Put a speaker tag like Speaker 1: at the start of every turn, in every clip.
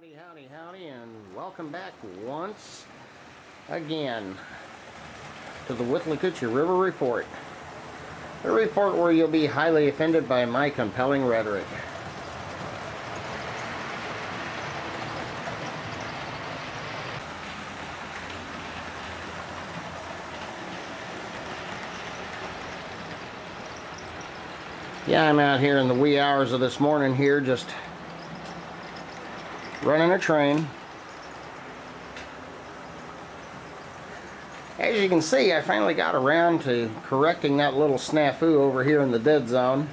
Speaker 1: Howdy, howdy, howdy, and welcome back once again to the Withlacoochee River Report. A report where you'll be highly offended by my compelling rhetoric. Yeah, I'm out here in the wee hours of this morning here just running a train. As you can see, I finally got around to correcting that little snafu over here in the dead zone.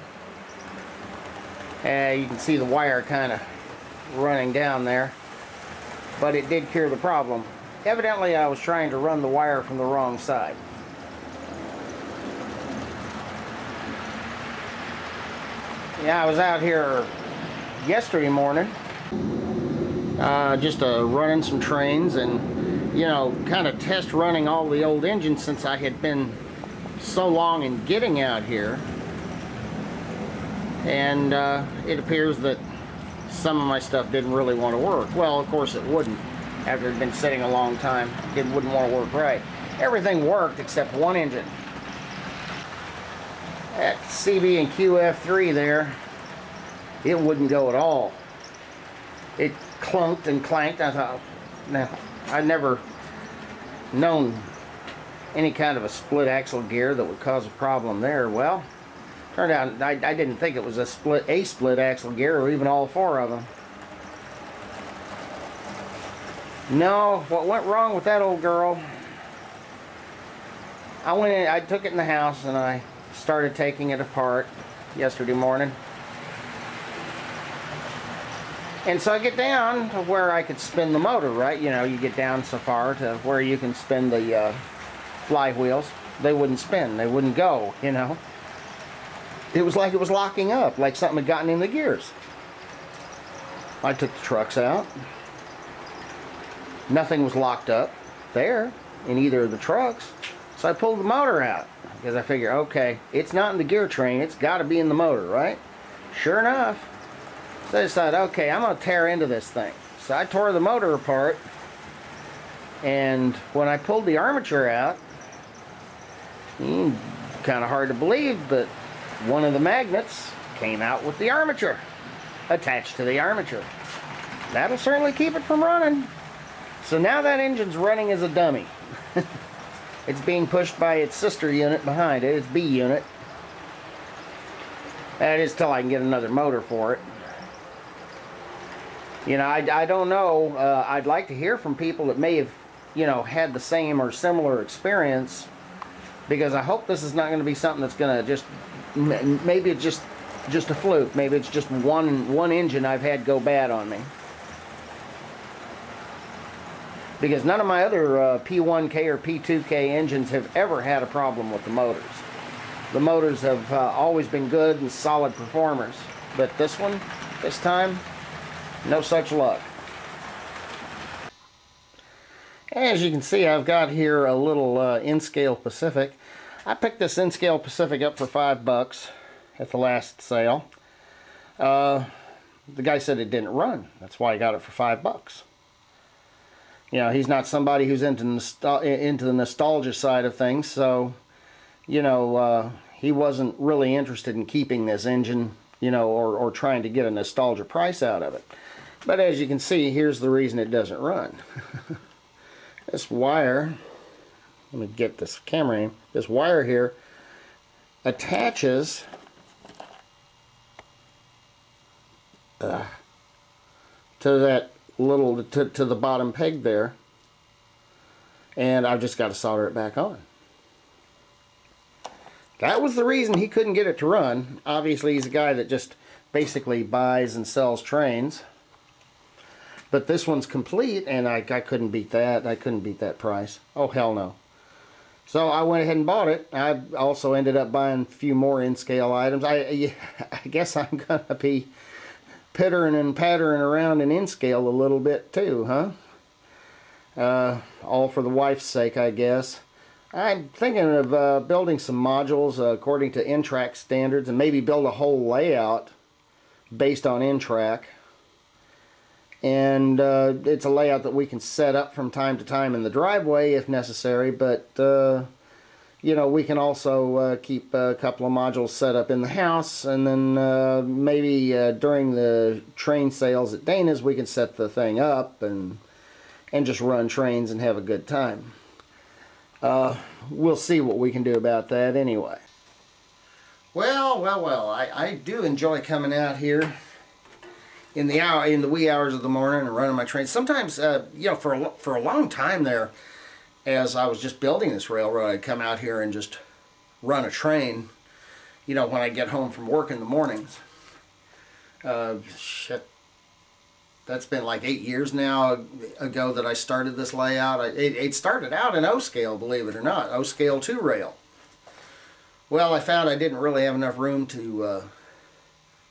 Speaker 1: You can see the wire kind of running down there, but it did cure the problem. Evidently, I was trying to run the wire from the wrong side. Yeah, I was out here yesterday morning just running some trains and, you know, kind of test running all the old engines since I had been so long in getting out here. And it appears that some of my stuff didn't really want to work. Well, of course it wouldn't. After it had been sitting a long time, it wouldn't want to work right. Everything worked except one engine. That CB and QF3 there, it wouldn't go at all. It clunked and clanked. I thought, no, I'd never known any kind of a split axle gear that would cause a problem there. Well, turned out I didn't think it was a split axle gear or even all four of them. No, what went wrong with that old girl, I went in, I took it in the house and I started taking it apart yesterday morning. And so I get down to where I could spin the motor, right? You know, you get down so far to where you can spin the flywheels. They wouldn't spin. They wouldn't go, you know. It was like it was locking up, like something had gotten in the gears. I took the trucks out. Nothing was locked up there in either of the trucks. So I pulled the motor out because I figured, okay, it's not in the gear train. It's got to be in the motor, right? Sure enough. So I decided, okay, I'm going to tear into this thing. So I tore the motor apart, and when I pulled the armature out, kind of hard to believe, but one of the magnets came out with the armature attached to the armature. That'll certainly keep it from running. So now that engine's running as a dummy. It's being pushed by its sister unit behind it, its B unit. That is till I can get another motor for it. You know, I don't know. I'd like to hear from people that may have, you know, had the same or similar experience, because I hope this is not going to be something that's going to just, maybe it's just a fluke. Maybe it's just one engine I've had go bad on me. Because none of my other P1K or P2K engines have ever had a problem with the motors. The motors have always been good and solid performers. But this one, this time, no such luck. As you can see, I've got here a little N-Scale Pacific. I picked this N-Scale Pacific up for $5 at the last sale. The guy said it didn't run. That's why I got it for $5. You know, he's not somebody who's into the nostalgia side of things, so, you know, he wasn't really interested in keeping this engine, you know, or trying to get a nostalgia price out of it. But as you can see, here's the reason it doesn't run. This wire, let me get this camera in, this wire here attaches to that little, to the bottom peg there, and I've just got to solder it back on. That was the reason he couldn't get it to run. Obviously, he's a guy that just basically buys and sells trains. But this one's complete, and I couldn't beat that. I couldn't beat that price. Oh, hell no. So I went ahead and bought it. I also ended up buying a few more N-Scale items. I guess I'm going to be pittering and pattering around in N-Scale a little bit too, huh? All for the wife's sake, I guess. I'm thinking of building some modules according to N-Track standards, and maybe build a whole layout based on N-Track. And it's a layout that we can set up from time to time in the driveway if necessary, but you know, we can also keep a couple of modules set up in the house, and then maybe during the train sales at Dana's we can set the thing up and just run trains and have a good time. We'll see what we can do about that anyway. Well, I do enjoy coming out here in the wee hours of the morning and running my train. Sometimes, you know, for a long time there, as I was just building this railroad, I'd come out here and just run a train, you know, when I get home from work in the mornings. Shit, that's been like 8 years now ago that I started this layout. It started out in O-scale, believe it or not, O-scale 2 rail. Well, I found I didn't really have enough room to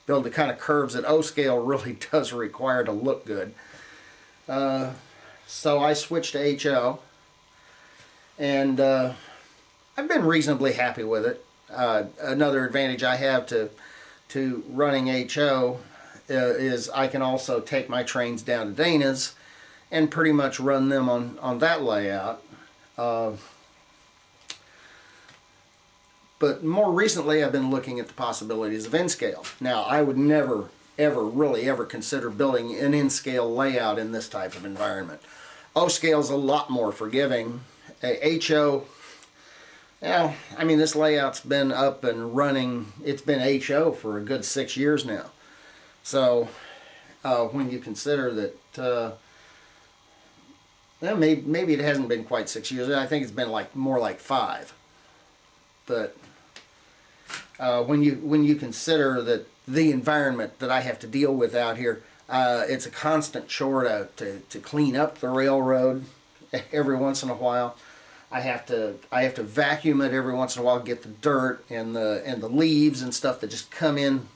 Speaker 1: build the kind of curves that O-scale really does require to look good. So I switched to HO, and I've been reasonably happy with it. Another advantage I have to running HO is I can also take my trains down to Dana's and pretty much run them on that layout. But more recently I've been looking at the possibilities of N-scale. Now, I would never ever consider building an N-scale layout in this type of environment. O-scale is a lot more forgiving. HO, well, I mean, this layout's been up and running. It's been HO for a good 6 years now. So when you consider that, well, maybe it hasn't been quite 6 years. I think it's been more like 5. But when you consider that the environment that I have to deal with out here, it's a constant chore to clean up the railroad every once in a while. I have to vacuum it every once in a while, get the dirt and the leaves and stuff that just come in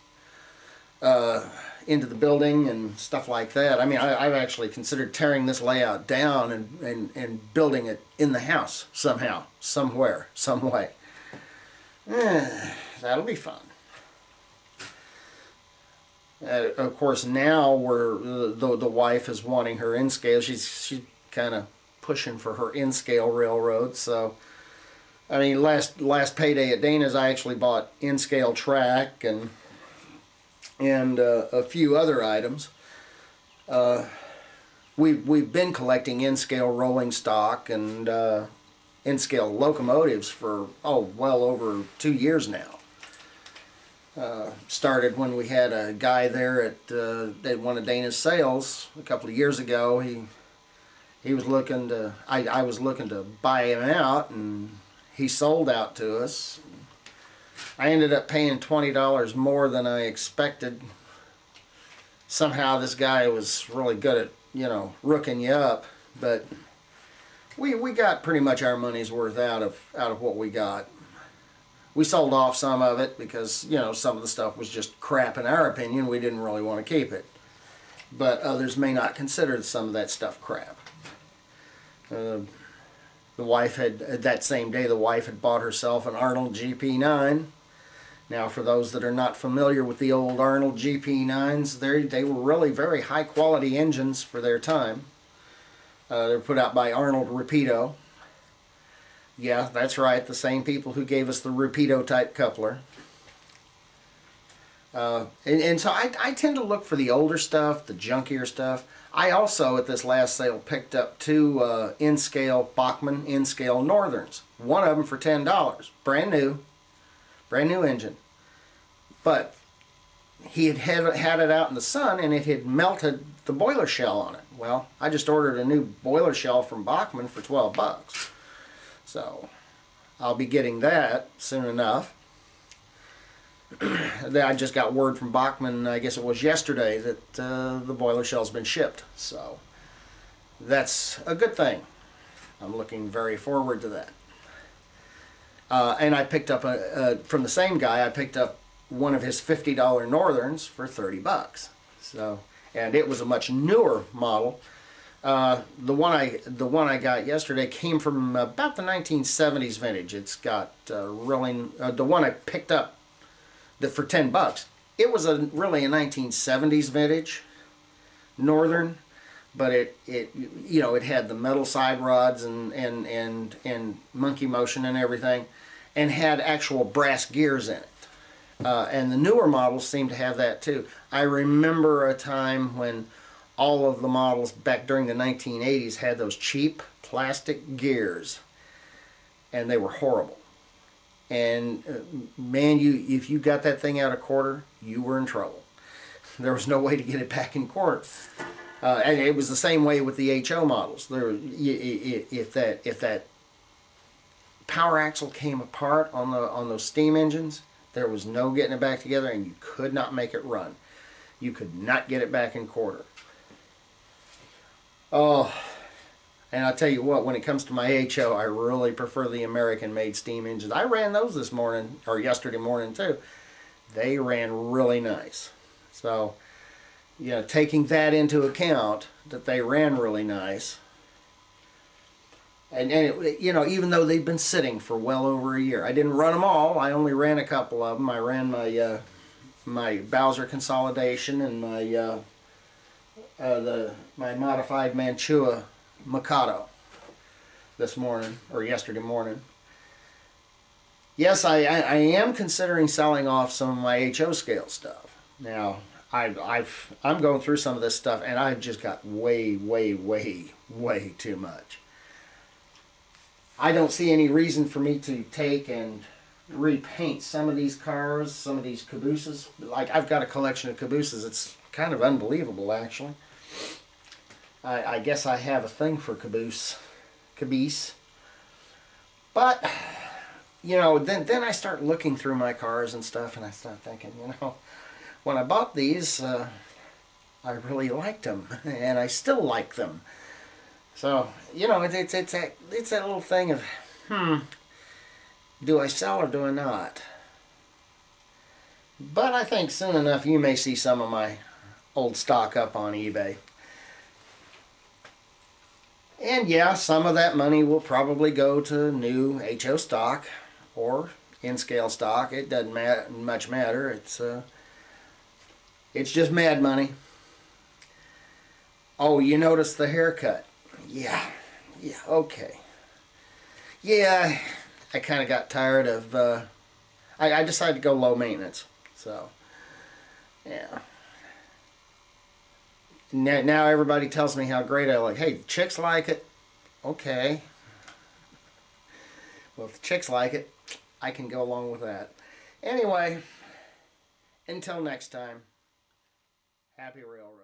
Speaker 1: into the building and stuff like that. I mean, I've actually considered tearing this layout down and building it in the house somehow, somewhere, some way. That'll be fun. Of course, now the wife is wanting her N-scale. She's kind of pushing for her N-scale railroad. So, I mean, last payday at Dana's, I actually bought N-scale track and a few other items. We've been collecting N-scale rolling stock and N-scale locomotives for well over 2 years now. Started when we had a guy there at one of Dana's sales a couple of years ago. He was looking to, I was looking to buy him out, and he sold out to us. I ended up paying $20 more than I expected. Somehow this guy was really good at, you know, rooking you up, but we got pretty much our money's worth out of what we got. We sold off some of it because, you know, some of the stuff was just crap in our opinion. We didn't really want to keep it. But others may not consider some of that stuff crap. The wife had, that same day, the wife had bought herself an Arnold GP9. Now, for those that are not familiar with the old Arnold GP9s, they were really very high quality engines for their time. They were put out by Arnold Rapido. Yeah, that's right, the same people who gave us the Rapido type coupler. And so I tend to look for the older stuff, the junkier stuff. I also, at this last sale, picked up two N-scale Bachmann N-scale Northerns. One of them for $10. Brand new engine. But he had it out in the sun and it had melted the boiler shell on it. Well, I just ordered a new boiler shell from Bachmann for $12. So I'll be getting that soon enough. I just got word from Bachmann, I guess it was yesterday, that the boiler shell's been shipped. So that's a good thing. I'm looking very forward to that. And I picked up, from the same guy, I picked up one of his $50 Northerns for $30. So, and it was a much newer model. The one I got yesterday came from about the 1970s vintage. It's got the one I picked up for $10. It was really a 1970s vintage Northern, but it you know, it had the metal side rods and monkey motion and everything, and had actual brass gears in it. And the newer models seem to have that too. I remember a time when all of the models back during the 1980s had those cheap plastic gears, and they were horrible. And man, if you got that thing out of quarter, you were in trouble. There was no way to get it back in quarter. And it was the same way with the HO models. If that power axle came apart on those steam engines, there was no getting it back together, and you could not make it run. You could not get it back in quarter. Oh, and I'll tell you what, when it comes to my HO, I really prefer the American-made steam engines. I ran those this morning, or yesterday morning too. They ran really nice. So, you know, taking that into account, that they ran really nice, and you know, even though they've been sitting for well over a year, I didn't run them all. I only ran a couple of them. I ran my my Bowser consolidation and my my modified Mantua Mikado this morning, or yesterday morning. Yes, I am considering selling off some of my HO scale stuff. Now, I'm going through some of this stuff, and I've just got way too much. I don't see any reason for me to take and repaint some of these cars, some of these cabooses. Like, I've got a collection of cabooses. It's kind of unbelievable, actually. I guess I have a thing for caboose. But, you know, then I start looking through my cars and stuff, and I start thinking, you know, when I bought these, I really liked them, and I still like them. So, you know, it's that little thing of, do I sell or do I not? But I think soon enough you may see some of my old stock up on eBay. And yeah, some of that money will probably go to new HO stock or in-scale stock. It doesn't much matter. It's just mad money. Oh, you noticed the haircut? Yeah, okay. Yeah, I kind of got tired of, I decided to go low maintenance. So, yeah. Now everybody tells me how great I look. Hey, chicks like it. Okay. Well, if the chicks like it, I can go along with that. Anyway, until next time, happy railroading.